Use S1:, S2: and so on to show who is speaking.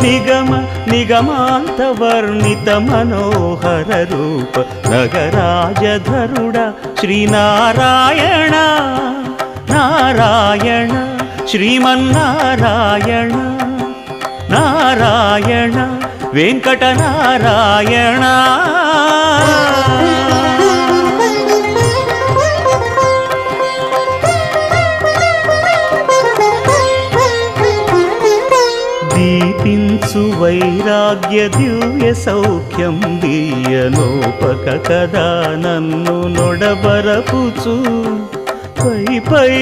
S1: నిగమ నిగమాంత వర్ణిత మనోహర రూప నగరాజధరుడ శ్రీనారాయణ నారాయణ శ్రీమన్నారాయణ నారాయణ వెంకటనారాయణ. దీపించు వైరాగ్య దివ్య సౌఖ్యం దీయనోపక కదా నన్ను నొడబరపుచు పై పై